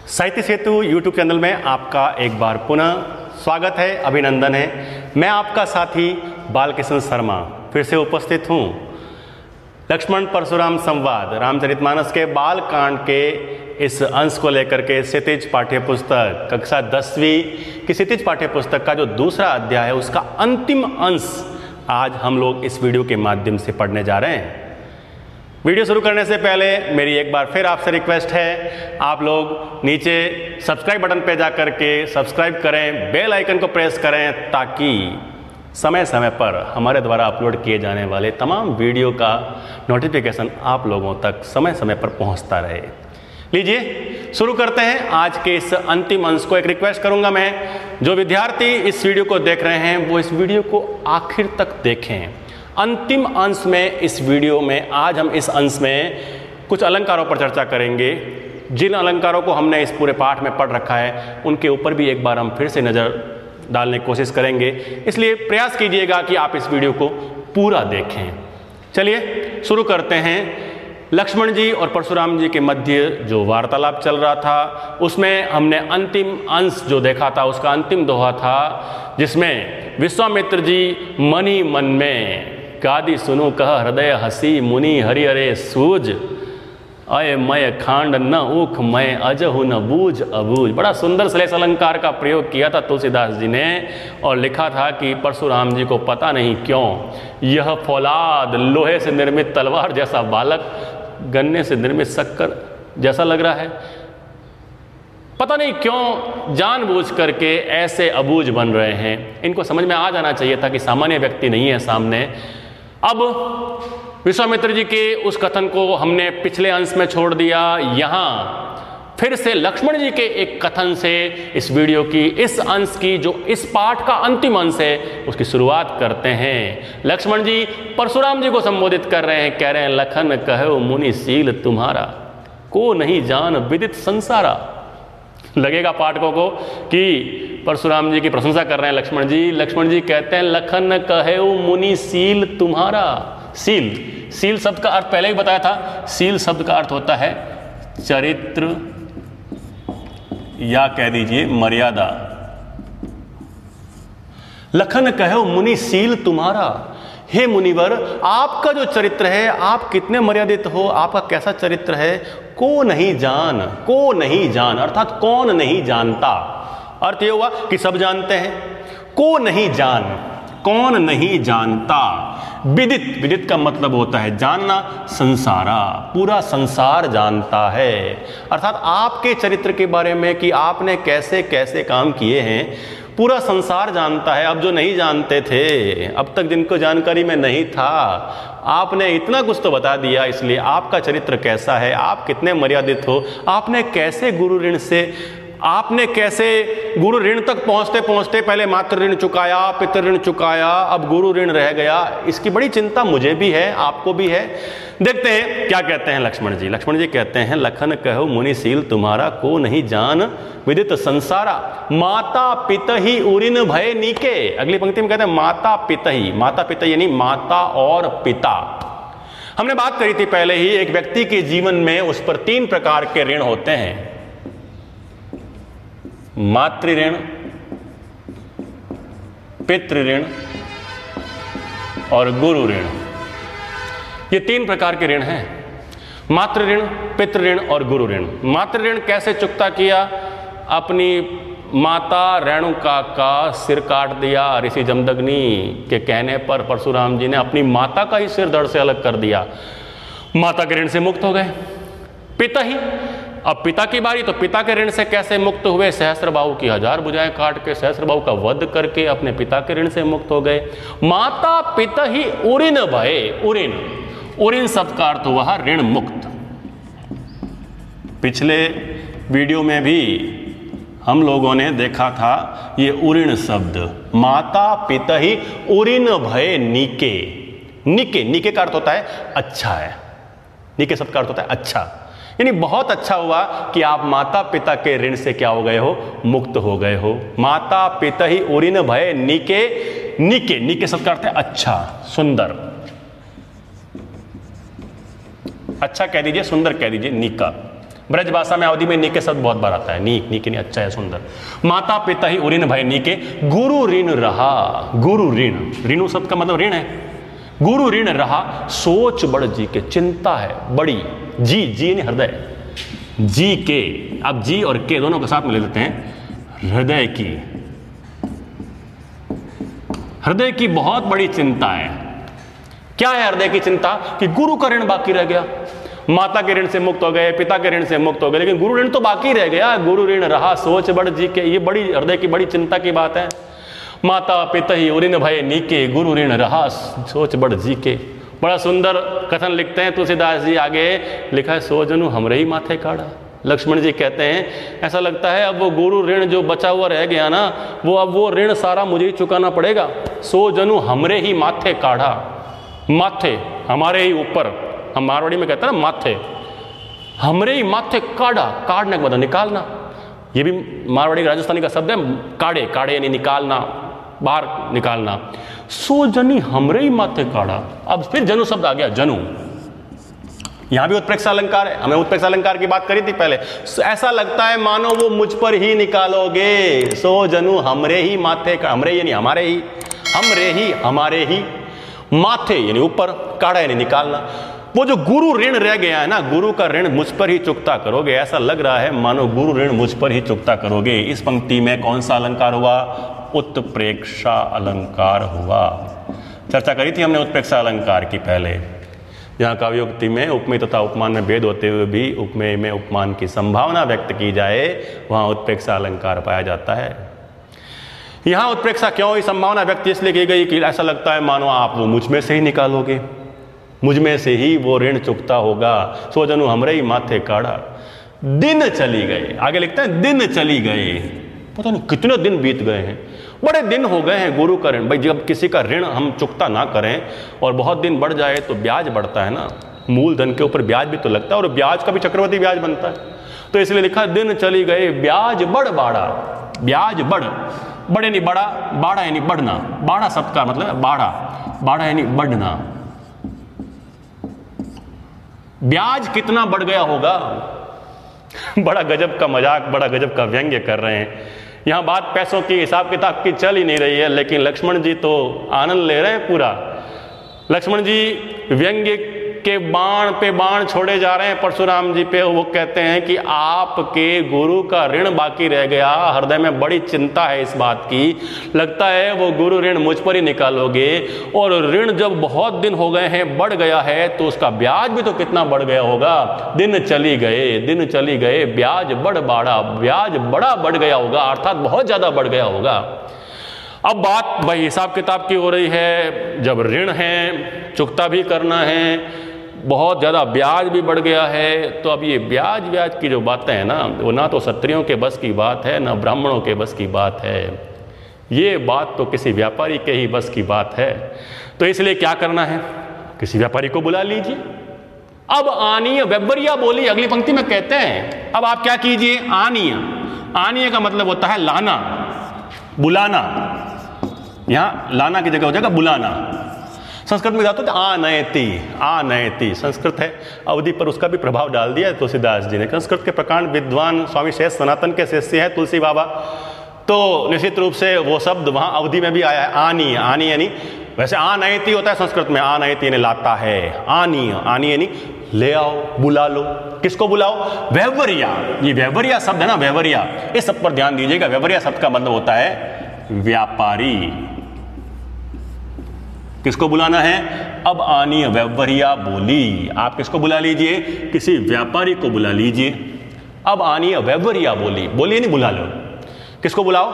साहित्य सेतु YouTube channel में आपका एक बार पुनः स्वागत है, अभिनंदन है। मैं आपका साथी बालकृष्ण शर्मा फिर से उपस्थित हूँ। लक्ष्मण परशुराम संवाद रामचरितमानस के बाल कांड के इस अंश को लेकर के क्षितिज पाठ्यपुस्तक कक्षा 10वीं की क्षितिज पाठ्यपुस्तक का जो दूसरा अध्याय है उसका अंतिम अंश आज हम लोग इस वीडियो के माध्यम से पढ़ने जा रहे हैं। वीडियो शुरू करने से पहले मेरी एक बार फिर आपसे रिक्वेस्ट है, आप लोग नीचे सब्सक्राइब बटन पे जा कर के सब्सक्राइब करें, बेल आइकन को प्रेस करें ताकि समय समय पर हमारे द्वारा अपलोड किए जाने वाले तमाम वीडियो का नोटिफिकेशन आप लोगों तक समय समय पर पहुंचता रहे। लीजिए शुरू करते हैं आज के इस अंतिम अंश को। एक रिक्वेस्ट करूंगा मैं, जो विद्यार्थी इस वीडियो को देख रहे हैं वो इस वीडियो को आखिर तक देखें। अंतिम अंश में इस वीडियो में आज हम इस अंश में कुछ अलंकारों पर चर्चा करेंगे। जिन अलंकारों को हमने इस पूरे पाठ में पढ़ रखा है उनके ऊपर भी एक बार हम फिर से नज़र डालने की कोशिश करेंगे, इसलिए प्रयास कीजिएगा कि आप इस वीडियो को पूरा देखें। चलिए शुरू करते हैं। लक्ष्मण जी और परशुराम जी के मध्य जो वार्तालाप चल रहा था उसमें हमने अंतिम अंश जो देखा था उसका अंतिम दोहा था, जिसमें विश्वामित्र जी मनी मन में गादी सुनो कह हृदय हसी मुनि हरि हरे सूझ अय मय खांड न ऊख मैं अजहु न बूझ अबूझ। बड़ा सुंदर श्लेष अलंकार का प्रयोग किया था तुलसीदास जी ने और लिखा था कि परशुराम जी को पता नहीं क्यों यह फौलाद लोहे से निर्मित तलवार जैसा बालक गन्ने से निर्मित शक्कर जैसा लग रहा है। पता नहीं क्यों जानबूझ करके ऐसे अबूझ बन रहे हैं। इनको समझ में आ जाना चाहिए था कि सामान्य व्यक्ति नहीं है सामने। अब विश्वामित्र जी के उस कथन को हमने पिछले अंश में छोड़ दिया। यहाँ फिर से लक्ष्मण जी के एक कथन से इस वीडियो की इस अंश की जो इस पाठ का अंतिम अंश है उसकी शुरुआत करते हैं। लक्ष्मण जी परशुराम जी को संबोधित कर रहे हैं, कह रहे हैं लखन कहो मुनि सील तुम्हारा को नहीं जान विदित संसारा। लगेगा पाठकों को कि परशुराम जी की प्रशंसा कर रहे हैं लक्ष्मण जी। लक्ष्मण जी कहते हैं लखन कहे मुनि सील तुम्हारा। सील शब्द का अर्थ पहले ही बताया था। सील शब्द का अर्थ होता है चरित्र या कह दीजिए मर्यादा। लखन कहो मुनि सील तुम्हारा, हे मुनिवर आपका जो चरित्र है आप कितने मर्यादित हो, आपका कैसा चरित्र है। को नहीं जान अर्थात कौन नहीं जानता। अर्थ ये हुआ कि सब जानते हैं। को नहीं जान, कौन नहीं जानता। विदित का मतलब होता है जानना, संसारा पूरा संसार जानता है। अर्थात आपके चरित्र के बारे में कि आपने कैसे कैसे काम किए हैं पूरा संसार जानता है। अब जो नहीं जानते थे, अब तक जिनको जानकारी में नहीं था, आपने इतना कुछ तो बता दिया। इसलिए आपका चरित्र कैसा है, आप कितने मर्यादित हो, आपने कैसे गुरु ऋण तक पहुंचते पहुंचते पहले मातृ ऋण चुकाया, पितृ ऋण चुकाया, अब गुरु ऋण रह गया। इसकी बड़ी चिंता मुझे भी है, आपको भी है। देखते हैं क्या कहते हैं लक्ष्मण जी। लक्ष्मण जी कहते हैं लखन कहो मुनिशील तुम्हारा को नहीं जान विदित संसारा माता पिता ही उरिन भय नीके। अगली पंक्ति में कहते हैं माता पिता यानी माता और पिता। हमने बात करी थी पहले ही, एक व्यक्ति के जीवन में उस पर 3 प्रकार के ऋण होते हैं, मातृ ऋण, पितृ ऋण और गुरु ऋण। ये 3 प्रकार के ऋण हैं, मातृ ऋण, पितृ ऋण और गुरु ऋण। मातृ ऋण कैसे चुकता किया? अपनी माता रेणुका का सिर काट दिया। ऋषि जमदग्नि के कहने पर परशुराम जी ने अपनी माता का ही सिर धड़ से अलग कर दिया, माता के ऋण से मुक्त हो गए। पिता ही, अब पिता की बारी, तो पिता के ऋण से कैसे मुक्त हुए? सहस्त्रबाहु की 1000 भुजाएं काट के सहस्त्रबाहु का वध करके अपने पिता के ऋण से मुक्त हो गए। माता पिता ही उरिन भय, उरिन शब्द का अर्थ हुआ ऋण मुक्त। पिछले वीडियो में भी हम लोगों ने देखा था ये उरिन शब्द, माता पिता ही उरिन भय नीके का अर्थ होता है अच्छा है। नीके शब्द का अर्थ होता है अच्छा, यानी बहुत अच्छा हुआ कि आप माता पिता के ऋण से क्या हो गए हो? मुक्त हो गए हो। माता पिता ही उरिन भय नीके शब्द का अर्थ है अच्छा, सुंदर। अच्छा कह दीजिए, सुंदर कह दीजिए, नीका। ब्रज भाषा में अवधि में नीके शब्द बहुत बार आता है, नीक नीके नहीं, अच्छा है, सुंदर। माता पिता ही उऋण भय नीके, गुरु ऋण रहा। गुरु ऋण, ऋणु शब्द का मतलब ऋण है। गुरु ऋण रहा, सोच बड़ जी के, चिंता है बड़ी। जी, जी नहीं हृदय, जी के, अब जी और के दोनों के साथ में ले लेते हैं। हृदय की, हृदय की बहुत बड़ी चिंता है। क्या है हृदय की चिंता? कि गुरु का ऋण बाकी रह गया। माता के ऋण से मुक्त हो गए, पिता के ऋण से मुक्त हो गए, लेकिन गुरु ऋण तो बाकी रह गया। गुरु ऋण रहा, सोच बड़ जी के, ये बड़ी हृदय की बड़ी चिंता की बात है। माता पिता ही उऋण भय नीके, गुरु ऋण रहा, सोच बड़ जी के। बड़ा सुंदर कथन लिखते हैं तुलसीदास जी, आगे लिखा है, सो जनु हमरे ही माथे काढ़ा। लक्ष्मण जी कहते हैं ऐसा लगता है अब वो गुरु ऋण जो बचा हुआ रह गया ना, वो अब वो ऋण सारा मुझे ही चुकाना पड़ेगा। सो जनु हमरे ही माथे काढ़ा, माथे हमारे ही ऊपर, हम मारवाड़ी में कहते हैं ना माथे, हमरे ही माथे काढ़ा, काढ़ने का मतलब निकालना। ये भी मारवाड़ी राजस्थानी का शब्द है, काढ़े, काढ़े यानी निकालना, बाहर निकालना। सो जनी हमरे ही माथे काढ़ा। अब फिर जनु शब्द आ गया, जनु। यहां भी उत्प्रेक्षा अलंकार है, हमने उत्प्रेक्षा अलंकार की बात करी थी पहले। ऐसा लगता है मानो वो मुझ पर ही निकालोगे। सो जनु हमरे ही माथे, हमरे यानी हमारे ही, हमरे ही हमारे ही, माथे यानी ऊपर, काढ़ा यानी निकालना। वो जो गुरु ऋण रह गया है ना, गुरु का ऋण मुझ पर ही चुकता करोगे। ऐसा लग रहा है मानो गुरु ऋण मुझ पर ही चुकता करोगे। इस पंक्ति में कौन सा अलंकार हुआ? उत्प्रेक्षा अलंकार हुआ। चर्चा करी थी हमने उत्प्रेक्षा अलंकार की पहले, जहाँ काव्योक्ति में उपमेय तथा उपमान में भेद होते हुए भी उपमेय में उपमान की संभावना व्यक्त की जाए, वहाँ उत्प्रेक्षा अलंकार पाया जाता है। यहाँ उत्प्रेक्षा क्यों ही संभावना व्यक्त इसलिए की गई कि ऐसा लगता है मानो आप वो मुझ में से ही निकालोगे, मुझ में से ही वो ऋण चुकता होगा। सो जनु हमरे ही माथे काढ़ा। दिन चली गए, आगे लिखते हैं दिन चली गए। पता नहीं कितने दिन बीत गए हैं, बड़े दिन हो गए हैं गुरु का ऋण। भाई जब किसी का ऋण हम चुकता ना करें और बहुत दिन बढ़ जाए तो ब्याज बढ़ता है ना, मूल धन के ऊपर ब्याज भी तो लगता है, और ब्याज का भी चक्रवर्ती ब्याज बनता है। तो इसलिए लिखा दिन चली गए, ब्याज बढ़ बाड़ा। ब्याज बढ़, बड़े नहीं बड़ा, बाड़ा यानी बढ़ना, बाड़ा शब्द का मतलब है बाड़ा, बाड़ा यानी बढ़ना। ब्याज कितना बढ़ गया होगा। बड़ा गजब का मजाक, बड़ा गजब का व्यंग्य कर रहे हैं। यहां बात पैसों की, हिसाब किताब की चल ही नहीं रही है, लेकिन लक्ष्मण जी तो आनंद ले रहे हैं पूरा। लक्ष्मण जी व्यंग्य के बाण पे बाण छोड़े जा रहे हैं परशुराम जी पे। वो कहते हैं कि आपके गुरु का ऋण बाकी रह गया, हृदय में बड़ी चिंता है इस बात की, लगता है वो गुरु ऋण मुझ पर ही निकालोगे। और ऋण जब बहुत दिन हो गए हैं, बढ़ गया है, तो उसका ब्याज भी तो कितना बढ़ गया होगा। दिन चली गए, दिन चली गए, ब्याज बढ़ बाड़ा, ब्याज बड़ा बढ़ गया होगा, अर्थात बहुत ज्यादा बढ़ गया होगा। अब बात भाई हिसाब किताब की हो रही है, जब ऋण है, चुकता भी करना है, बहुत ज़्यादा ब्याज भी बढ़ गया है, तो अब ये ब्याज की जो बातें हैं ना, वो ना तो क्षत्रियों के बस की बात है, ना ब्राह्मणों के बस की बात है। ये बात तो किसी व्यापारी के ही बस की बात है। तो इसलिए क्या करना है, किसी व्यापारी को बुला लीजिए। अब आनीय व्यवहारिया बोली अगली पंक्ति में कहते हैं, अब आप क्या कीजिए, आनीय। आनीय का मतलब होता है लाना, बुलाना। यहाँ लाना की जगह हो जाएगा बुलाना। संस्कृत में जाते थे आनयति, आनयति संस्कृत है, अवधि पर उसका भी प्रभाव डाल दिया है तुलसीदास जी ने। संस्कृत के प्रकांड विद्वान स्वामी शेष सनातन के शिष्य है तुलसी बाबा, तो निश्चित रूप से वो शब्द वहाँ अवधि में भी आया है। आनी, आनी यानी वैसे आनयति होता है संस्कृत में, आनयति यानी लाता है। आनी, आनी यानी ले आओ, बुला लो। किसको बुलाओ? व्यवहारिया। ये व्यवहारिया शब्द है ना, व्यवहारिया, इस सब पर ध्यान दीजिएगा। व्यवहारिया शब्द का मतलब होता है व्यापारी। किसको बुलाना है? अब आनीय व्यवहारिया बोली। आप किसको बुला लीजिए? किसी व्यापारी को बुला लीजिए। अब आनीय व्यवहारिया बोली, बोलिए नहीं बुला लो। किसको बुलाओ?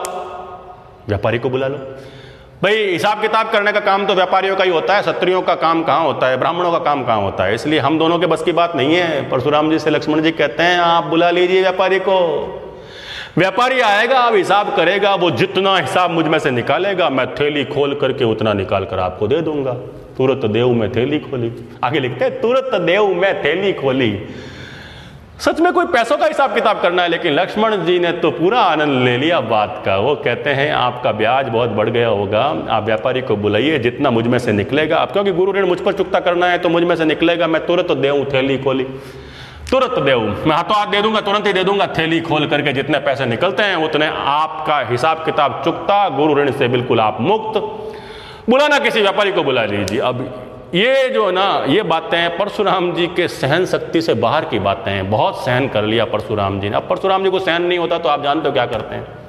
व्यापारी को बुला लो। भाई हिसाब किताब करने का काम तो व्यापारियों का ही होता है, क्षत्रियों का काम कहाँ होता है, ब्राह्मणों का काम कहाँ होता है। इसलिए हम दोनों के बस की बात नहीं है। परशुराम जी से लक्ष्मण जी कहते हैं आप बुला लीजिए व्यापारी को। व्यापारी आएगा, अब हिसाब करेगा, वो जितना हिसाब मुझ में से निकालेगा मैं थैली खोल करके उतना निकाल कर आपको दे दूंगा। तुरंत देव में थैली खोली। आगे लिखते हैं तुरंत देव में थैली खोली। सच में कोई पैसों का हिसाब किताब करना है, लेकिन लक्ष्मण जी ने तो पूरा आनंद ले लिया बात का। वो कहते हैं आपका ब्याज बहुत बढ़ गया होगा, आप व्यापारी को बुलाइए, जितना मुझ में से निकलेगा। अब क्योंकि गुरु ऋण मुझ पर चुकता करना है तो मुझ में से निकलेगा, मैं तुरंत देऊं थैली खोली। तुरंत देऊ, मैं हाथों हाथ दे दूंगा, तुरंत ही दे दूंगा। थैली खोल करके जितने पैसे निकलते हैं उतने आपका हिसाब किताब चुकता, गुरु ऋण से बिल्कुल आप मुक्त। बुलाना किसी व्यापारी को बुला लीजिए। अब ये जो ना ये बातें परशुराम जी के सहन शक्ति से बाहर की बातें हैं। बहुत सहन कर लिया परशुराम जी ने। अब परशुराम जी को सहन नहीं होता तो आप जानते हो क्या करते हैं।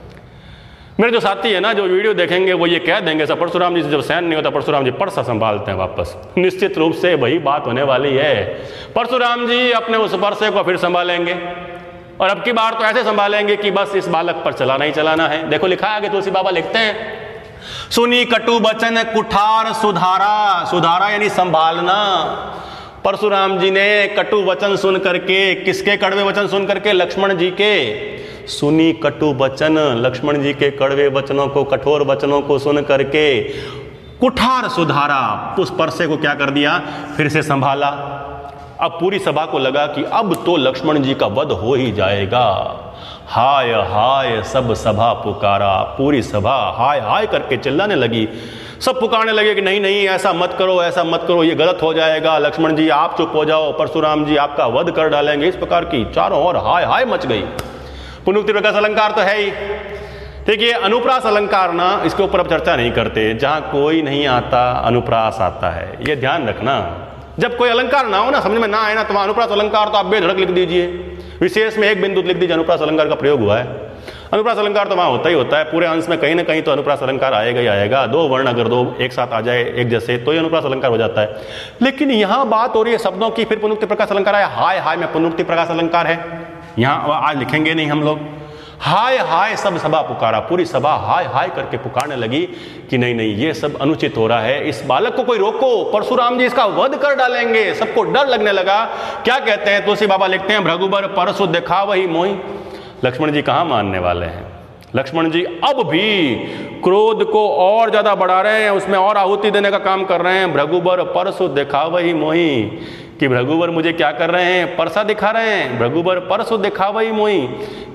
मेरे जो साथी है ना, जो वीडियो देखेंगे वो ये कह देंगे सब परशुराम जी से जब सहन नहीं होता परशुराम जी परसा संभालते हैं वापस। निश्चित रूप से वही बात होने वाली है। परशुराम जी अपने उस परसे को फिर संभालेंगे और अब की बार तो ऐसे संभालेंगे कि बस इस बालक पर चलाना ही चलाना है। देखो लिखा है आगे, तुलसी बाबा लिखते हैं, सुनी कटु बचन कुठार सुधारा। सुधारा यानी संभालना। परशुराम जी ने कटु वचन सुन करके, किसके कड़वे वचन सुन करके? लक्ष्मण जी के। सुनी कटु वचन, लक्ष्मण जी के कड़वे वचनों को, कठोर वचनों को सुन करके कुठार सुधारा, उस परसे को क्या कर दिया? फिर से संभाला। अब पूरी सभा को लगा कि अब तो लक्ष्मण जी का वध हो ही जाएगा। हाय हाय सब सभा पुकारा। पूरी सभा हाय हाय करके चिल्लाने लगी। सब पुकारने लगे कि नहीं नहीं, ऐसा मत करो, ऐसा मत करो, ये गलत हो जाएगा। लक्ष्मण जी आप चुप हो जाओ, परशुराम जी आपका वध कर डालेंगे। इस प्रकार की चारों ओर हाय हाय मच गई। पुनरुक्ति प्रकाश अलंकार तो है ही। ठीक है, अनुप्रास अलंकार ना, इसके ऊपर अब चर्चा नहीं करते। जहां कोई नहीं आता अनुप्रास आता है, ये ध्यान रखना। जब कोई अलंकार ना हो ना, समझ में ना आए ना, तो वहां अनुप्रास अलंकार तो आप बेधड़क लिख दीजिए। विशेष में एक बिंदु लिख दीजिए अनुप्रास अलंकार का प्रयोग हुआ है। अनुप्रास अलंकार तो वहां होता ही होता है। पूरे अंश में कहीं ना कहीं तो अनुप्रास अलंकार आएगा ही आएगा। दो वर्ण अगर दो एक साथ आ जाए एक जैसे तो ये अनुप्रास अलंकार हो जाता है। लेकिन यहां बात हो रही है शब्दों की। फिर पुनरुक्ति प्रकाश अलंकार आया। हाय हाय में पुनरुक्ति प्रकाश अलंकार है। यहां आज लिखेंगे नहीं हम लोग। हाय हाय सब सभा पुकारा। पूरी सभा हाय हाय करके पुकारने लगी कि नहीं नहीं, ये सब अनुचित हो रहा है। इस बालक को कोई रोको, परशुराम जी इसका वध कर डालेंगे। सबको डर लगने लगा। क्या कहते हैं तुलसी बाबा लिखते हैं, भृगुबर परशु दिखावहि मोहि। लक्ष्मण जी कहां मानने वाले हैं? लक्ष्मण जी अब भी क्रोध को और ज्यादा बढ़ा रहे हैं, उसमें और आहुति देने का काम कर रहे हैं। भृगुबर परशु दिखावहि मोहि, कि भृगुबर मुझे क्या कर रहे हैं? परसा दिखा रहे हैं। भृगुबर परशु दिखावहि मोहि,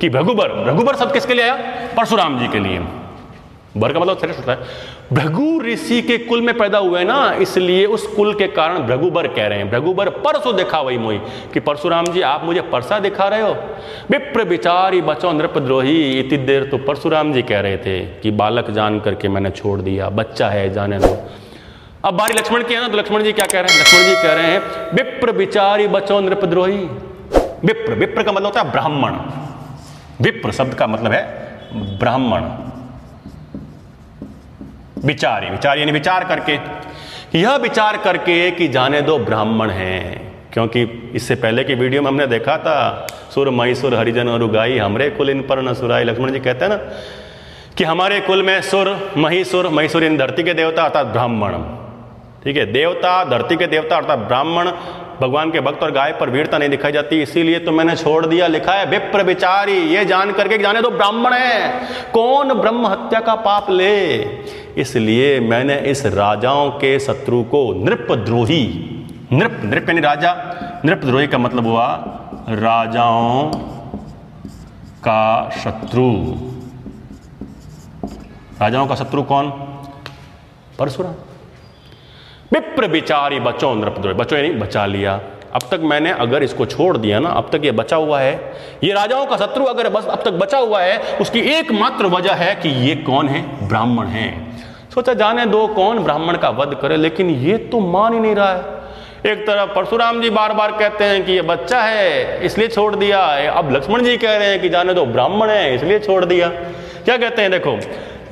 कि भृगुबर, भृगुबर शब्द किसके लिए आया? परशुराम जी के लिए। बर का मतलब श्रेष्ठ होता है। भृगु ऋषि के कुल में पैदा हुए ना, इसलिए उस कुल के कारण भृगुबर कह रहे हैं। भृगुबर परसु दिखावहि मोहि, कि परशुराम जी आप मुझे परसा दिखा रहे हो। विप्र विचारी बचो नृपद्रोही। इतनी देर तो परशुराम जी कह रहे थे कि बालक जान करके मैंने छोड़ दिया, बच्चा है जाने दो। अब बारी लक्ष्मण की है ना, तो लक्ष्मण जी क्या कह रहे हैं? लक्ष्मण जी कह रहे हैं विप्र विचारी बचो नृपद्रोही। विप्र, विप्र का मतलब होता है ब्राह्मण। विप्र शब्द का मतलब है ब्राह्मण। विचारी, विचार यानी विचार करके। यह विचार करके कि जाने दो ब्राह्मण हैं। क्योंकि इससे पहले की वीडियो में हमने देखा था, सुर महिसुर हरिजन और उगाई, हमरे कुल इन पर न सुराई। लक्ष्मण जी कहते हैं ना कि हमारे कुल में सुर महिसुर, महिसुर इन धरती के देवता अर्थात ब्राह्मण। ठीक है, देवता, धरती के देवता अर्थात ब्राह्मण। भगवान के भक्त और गाय पर वीरता नहीं दिखाई जाती, इसीलिए तो मैंने छोड़ दिया। लिखा है विप्र विचारी, ये जान करके जाने दो ब्राह्मण है, कौन ब्रह्म हत्या का पाप ले। इसलिए मैंने इस राजाओं के शत्रु को नृपद्रोही, नृप, नृप यानी राजा, नृपद्रोही का मतलब हुआ राजाओं का शत्रु। राजाओं का शत्रु कौन? परशुराम। विप्र विचारी बचो नृपद्रोही, बचो यानी बचा लिया। अब तक मैंने अगर इसको छोड़ दिया ना, अब तक ये बचा हुआ है, ये राजाओं का शत्रु अगर बस अब तक बचा हुआ है, उसकी एकमात्र वजह है कि ये कौन है? ब्राह्मण है। सोचा जाने दो कौन ब्राह्मण का वध करे, लेकिन ये तो मान ही नहीं रहा है। एक तरफ परशुराम जी बार बार कहते हैं कि ये बच्चा है इसलिए छोड़ दिया, अब लक्ष्मण जी कह रहे हैं कि जाने दो ब्राह्मण है इसलिए छोड़ दिया। क्या कहते हैं देखो,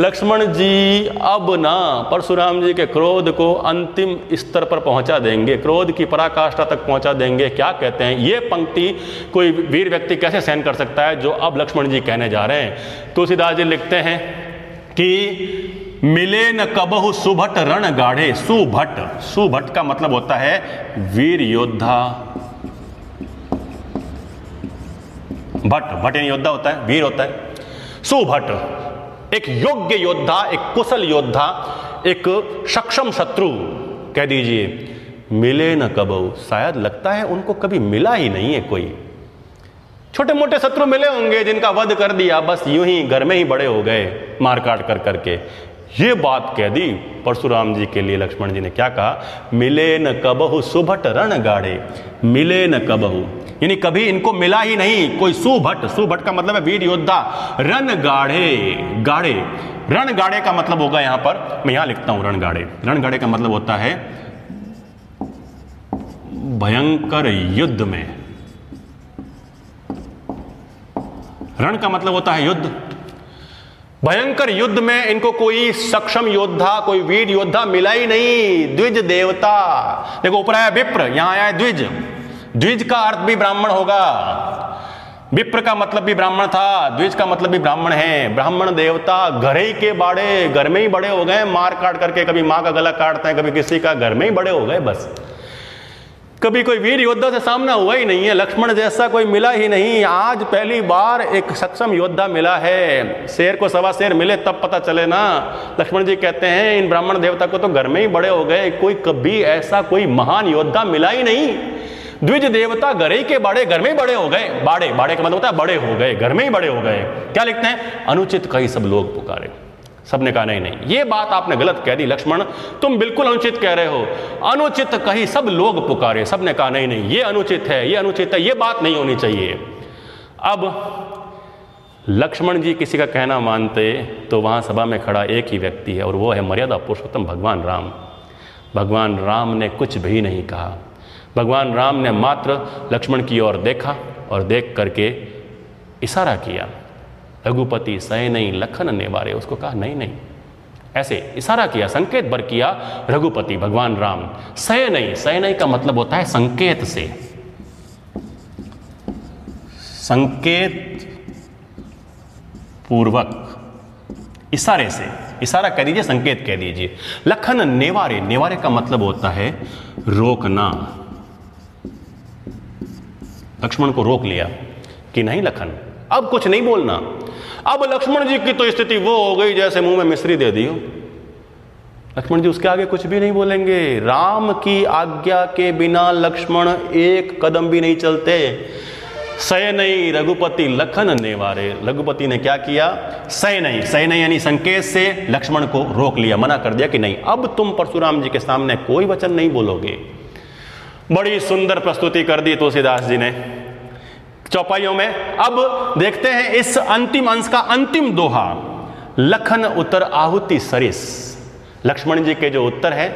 लक्ष्मण जी अब ना परशुराम जी के क्रोध को अंतिम स्तर पर पहुंचा देंगे, क्रोध की पराकाष्ठा तक पहुंचा देंगे। क्या कहते हैं, ये पंक्ति कोई वीर व्यक्ति कैसे सहन कर सकता है जो अब लक्ष्मण जी कहने जा रहे हैं। तुलसीदास जी लिखते हैं कि मिले न कबहु सुभट रण गाढ़े। सुभट, सुभट का मतलब होता है वीर योद्धा। भट, भट यानी योद्धा होता है, वीर होता है। सुभट एक योग्य योद्धा, एक कुशल योद्धा, एक सक्षम शत्रु कह दीजिए। मिले न कबहु, शायद लगता है उनको कभी मिला ही नहीं है कोई। छोटे मोटे शत्रु मिले होंगे जिनका वध कर दिया, बस यूं ही घर में ही बड़े हो गए मार काट कर करके। ये बात कह दी परशुराम जी के लिए। लक्ष्मण जी ने क्या कहा, मिले न कबहु सुभट रण गाढ़े, मिले न कबहु, यानी कभी इनको मिला ही नहीं कोई सुभट। सुभट का मतलब है वीर योद्धा। रण गाढ़े, गाढ़े, रण गाढ़े का मतलब होगा यहां पर, मैं यहां लिखता हूं रण गाढ़े। रण गाढ़े का मतलब होता है भयंकर युद्ध में। रण का मतलब होता है युद्ध। भयंकर युद्ध में इनको कोई सक्षम योद्धा, कोई वीर योद्धा मिला ही नहीं। द्विज देवता, देखो ऊपर आया विप्र, यहां आया द्विज। द्विज का अर्थ भी ब्राह्मण होगा। विप्र का मतलब भी ब्राह्मण था, द्विज का मतलब भी ब्राह्मण है। ब्राह्मण देवता, घर ही के बाड़े, घर में ही बड़े हो गए, मार काट करके, कभी मां का गला काटते हैं, कभी किसी का, घर में ही बड़े हो गए बस। कभी कोई वीर योद्धा से सामना हुआ ही नहीं है, लक्ष्मण जैसा कोई मिला ही नहीं। आज पहली बार एक सक्षम योद्धा मिला है। शेर को सवा शेर मिले तब पता चले ना। लक्ष्मण जी कहते हैं इन ब्राह्मण देवता को तो घर में ही बड़े हो गए, कोई कभी ऐसा कोई महान योद्धा मिला ही नहीं। द्विज देवता घर ही के बाड़े, घर में ही बड़े हो गए। बाड़े, बाड़े का मतलब होता है बड़े हो गए, घर में ही बड़े हो गए। क्या लिखते हैं, अनुचित कही सब लोग पुकारे। सबने कहा नहीं नहीं, ये बात आपने गलत कह दी लक्ष्मण, तुम बिल्कुल अनुचित कह रहे हो। अनुचित कही सब लोग पुकारे। सबने कहा नहीं नहीं, ये अनुचित है, ये अनुचित है, ये बात नहीं होनी चाहिए। अब लक्ष्मण जी किसी का कहना मानते तो वहां सभा में खड़ा एक ही व्यक्ति है, और वो है मर्यादा पुरुषोत्तम भगवान राम। भगवान राम ने कुछ भी नहीं कहा। भगवान राम ने मात्र लक्ष्मण की ओर देखा और देख करके इशारा किया, रघुपति सह नहीं लखन नेवारे। उसको कहा नहीं नहीं, ऐसे इशारा किया, संकेत बर किया। रघुपति भगवान राम, सह नहीं, सह नहीं का मतलब होता है संकेत से, संकेत पूर्वक, इशारे से, इशारा कह दीजिए, संकेत कह दीजिए। लखन नेवारे, नेवारे का मतलब होता है रोकना। लक्ष्मण को रोक लिया कि नहीं लखन, अब कुछ नहीं बोलना। अब लक्ष्मण जी की तो स्थिति वो हो गई जैसे मुंह में मिश्री दे दी हो। लक्ष्मण जी उसके आगे कुछ भी नहीं बोलेंगे। राम की आज्ञा के बिना लक्ष्मण एक कदम भी नहीं चलते। सह नहीं रघुपति लखन नेवारे। रघुपति ने क्या किया, सह नहीं, सह नहीं यानी संकेत से लक्ष्मण को रोक लिया, मना कर दिया कि नहीं, अब तुम परशुराम जी के सामने कोई वचन नहीं बोलोगे। बड़ी सुंदर प्रस्तुति कर दी तुलसीदास जी ने चौपाइयों में। अब देखते हैं इस अंतिम अंश का अंतिम दोहा, लखन उत्तर आहुति सरिस। लक्ष्मण जी के जो उत्तर है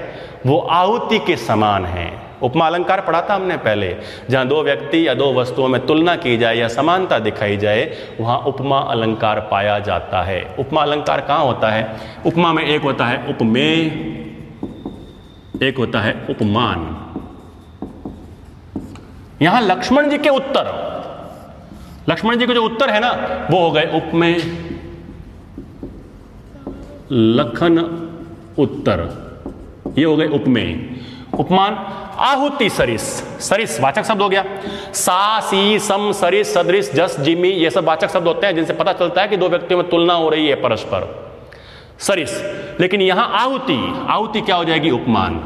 वो आहुति के समान है। उपमा अलंकार पढ़ा था हमने पहले, जहां दो व्यक्ति या दो वस्तुओं में तुलना की जाए या समानता दिखाई जाए, वहां उपमा अलंकार पाया जाता है। उपमा अलंकार कहां होता है, उपमा में एक होता है उपमेय, एक होता है उपमान। यहां लक्ष्मण जी के उत्तर, लक्ष्मण जी के जो उत्तर है ना वो हो गए उपमेय, लखन उत्तर, ये हो गए उपमेय। उपमान आहुति सरिस, सरिस वाचक शब्द हो गया। सा सी सम सरिस सदृश जस जिमी, ये सब वाचक शब्द होते हैं जिनसे पता चलता है कि दो व्यक्तियों में तुलना हो रही है परस्पर, सरिस। लेकिन यहां आहुति, आहुति क्या हो जाएगी, उपमान।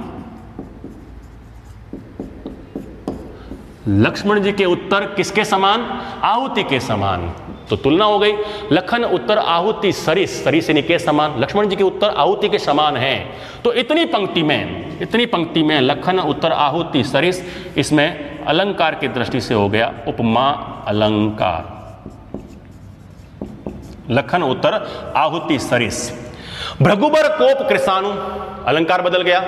लक्ष्मण जी के उत्तर किसके समान, आहुति के समान, तो तुलना हो गई। लखन उत्तर आहुति सरिस, सरिस यानी के समान, लक्ष्मण जी के उत्तर आहुति के समान है। तो इतनी पंक्ति में, इतनी पंक्ति में लखन उत्तर आहुति सरिस, इसमें अलंकार की दृष्टि से हो गया उपमा अलंकार। लखन उत्तर आहुति सरिस। भृगुबर कोप कृषाणु, अलंकार बदल गया।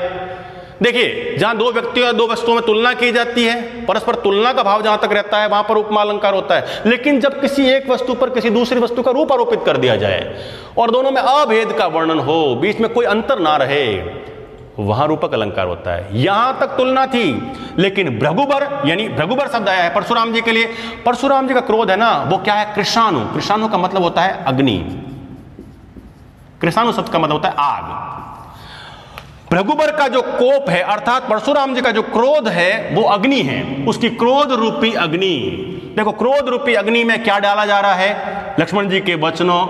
देखिए जहां दो व्यक्तियों या दो वस्तुओं में तुलना की जाती है, परस्पर तुलना का भाव जहां तक रहता है वहां पर उपमा अलंकार होता है। लेकिन जब किसी एक वस्तु पर किसी दूसरी वस्तु का रूप आरोपित कर दिया जाए और दोनों में अभेद का वर्णन हो, बीच में कोई अंतर ना रहे, वहां रूपक अलंकार होता है। यहां तक तुलना थी, लेकिन भृगुबर यानी भृगुबर शब्द आया है परशुराम जी के लिए। परशुराम जी का क्रोध है ना वो क्या है, कृषाणु। कृषाणु का मतलब होता है अग्नि, कृषाणु शब्द का मतलब होता है आग। भृगुबर का जो कोप है अर्थात परशुराम जी का जो क्रोध है वो अग्नि है, उसकी क्रोध रूपी अग्नि। देखो क्रोध रूपी अग्नि में क्या डाला जा रहा है, लक्ष्मण जी के वचनों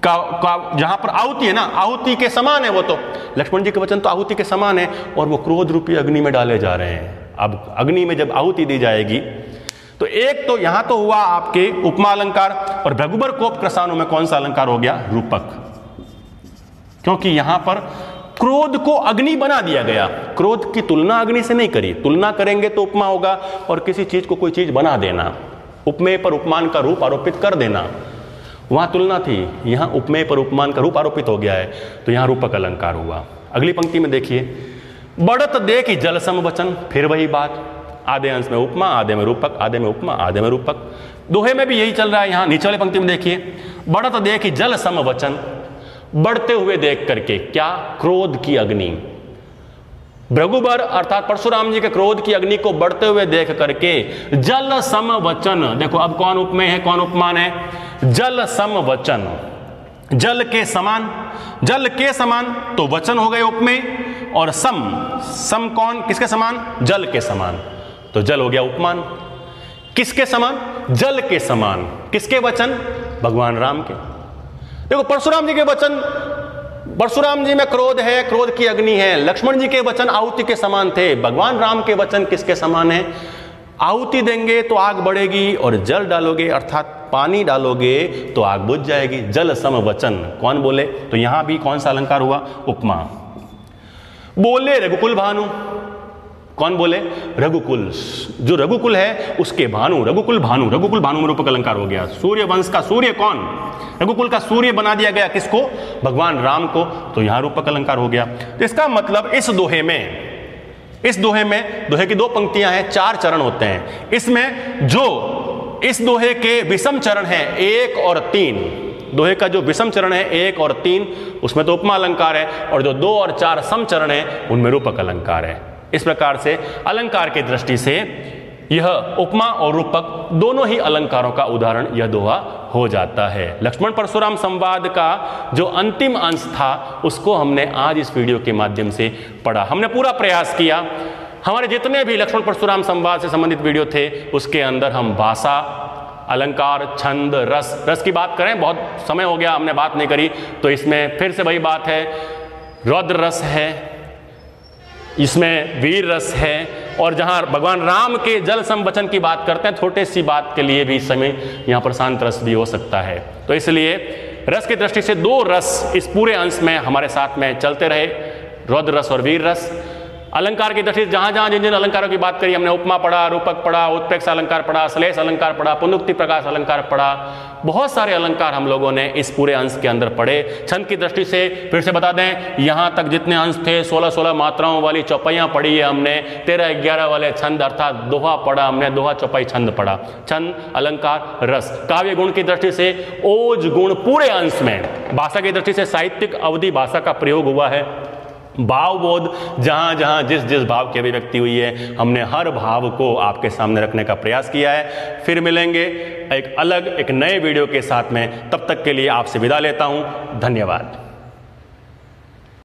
का जहां पर आहुति है ना, आहुति के समान है वो, तो लक्ष्मण जी के वचन तो आहुति के समान है और वो क्रोध रूपी अग्नि में डाले जा रहे हैं। अब अग्नि में जब आहुति दी जाएगी तो एक तो यहां तो हुआ आपके उपमा अलंकार, और भृगुबर कोप कृषाणु में कौन सा अलंकार हो गया, रूपक। क्योंकि यहां पर क्रोध को अग्नि बना दिया गया। क्रोध की तुलना अग्नि से नहीं करी, तुलना करेंगे तो उपमा होगा, और किसी चीज को कोई चीज बना देना, उपमेय पर उपमान का रूप आरोपित कर देना, वहां तुलना थी, यहां उपमेय पर उपमान का रूप आरोपित हो गया है, तो यहां रूपक अलंकार हुआ। अगली पंक्ति में देखिए, बढ़त देखि जल सम वचन, फिर वही बात, आधे अंश में उपमा, आधे में रूपक, आधे में उपमा, आधे में रूपक। दोहे में भी यही चल रहा है। यहां नीचे वाली पंक्ति में देखिए, बढ़त देखि जल सम वचन, बढ़ते हुए देख करके, क्या? क्रोध की अग्नि। भृगुबर अर्थात परशुराम जी के क्रोध की अग्नि को बढ़ते हुए देख करके जल सम वचन, देखो अब कौन उपमेय है कौन उपमान है? जल सम वचन, जल के समान, जल के समान तो वचन हो गए उपमेय, और सम, सम कौन किसके समान? जल के समान, तो जल हो गया उपमान। किसके समान? जल के समान। किसके वचन? भगवान राम के। देखो परशुराम जी के वचन, परशुराम जी में क्रोध है, क्रोध की अग्नि है। लक्ष्मण जी के वचन आहुति के समान थे। भगवान राम के वचन किसके समान है? आहुति देंगे तो आग बढ़ेगी, और जल डालोगे अर्थात पानी डालोगे तो आग बुझ जाएगी। जल सम वचन, कौन बोले? तो यहां भी कौन सा अलंकार हुआ? उपमा। बोले रघुकुल भानु, कौन बोले? रघुकुल, जो रघुकुल है उसके भानु, रघुकुल भानु, रघुकुल भानु में रूपक अलंकार हो गया। सूर्य वंश का सूर्य कौन? रघुकुल का सूर्य बना दिया गया, किसको? भगवान राम को, तो यहां रूपक अलंकार हो गया। तो इसका मतलब इस दोहे में, इस दोहे में, दोहे की दो पंक्तियां हैं, 4 चरण होते हैं। इसमें जो इस दोहे के विषम चरण हैं 1 और 3, दोहे का जो विषम चरण है 1 और 3, उसमें तो उपमा अलंकार है, और जो 2 और 4 सम चरण है उनमें रूपक अलंकार है। इस प्रकार से अलंकार की दृष्टि से यह उपमा और रूपक दोनों ही अलंकारों का उदाहरण यह दोहा हो जाता है। लक्ष्मण परशुराम संवाद का जो अंतिम अंश था उसको हमने आज इस वीडियो के माध्यम से पढ़ा। हमने पूरा प्रयास किया, हमारे जितने भी लक्ष्मण परशुराम संवाद से संबंधित वीडियो थे उसके अंदर हम भाषा, अलंकार, छंद, रस, रस की बात करें, बहुत समय हो गया हमने बात नहीं करी, तो इसमें फिर से वही बात है, रौद्र रस है, इसमें वीर रस है, और जहां भगवान राम के जल सम वचन की बात करते हैं, छोटे सी बात के लिए भी समय यहां पर शांत रस भी हो सकता है। तो इसलिए रस की दृष्टि से 2 रस इस पूरे अंश में हमारे साथ में चलते रहे, रौद्र रस और वीर रस। अलंकार की दृष्टि से जहां जहां जिन जिन अलंकारों की बात करी हमने, उपमा पढ़ा, रूपक पढ़ा, उत्प्रेक्ष अलंकार पढ़ा, श्लेष अलंकार पढ़ा, पुनरुक्ति प्रकाश अलंकार पढ़ा, बहुत सारे अलंकार हम लोगों ने इस पूरे अंश के अंदर पढ़े। छंद की दृष्टि से फिर से बता दें, यहां तक जितने अंश थे 16-16 मात्राओं वाली चौपाइयां पढ़ी है हमने, 13-11 वाले छंद अर्थात दोहा पढ़ा हमने, दोहा चौपाई छंद पढ़ा। छंद, अलंकार, रस। काव्य गुण की दृष्टि से ओज गुण पूरे अंश में, भाषा की दृष्टि से साहित्यिक अवधि भाषा का प्रयोग हुआ है। भावबोध, जहां जहां जिस जिस भाव की अभिव्यक्ति हुई है हमने हर भाव को आपके सामने रखने का प्रयास किया है। फिर मिलेंगे एक अलग एक नए वीडियो के साथ में, तब तक के लिए आपसे विदा लेता हूं। धन्यवाद।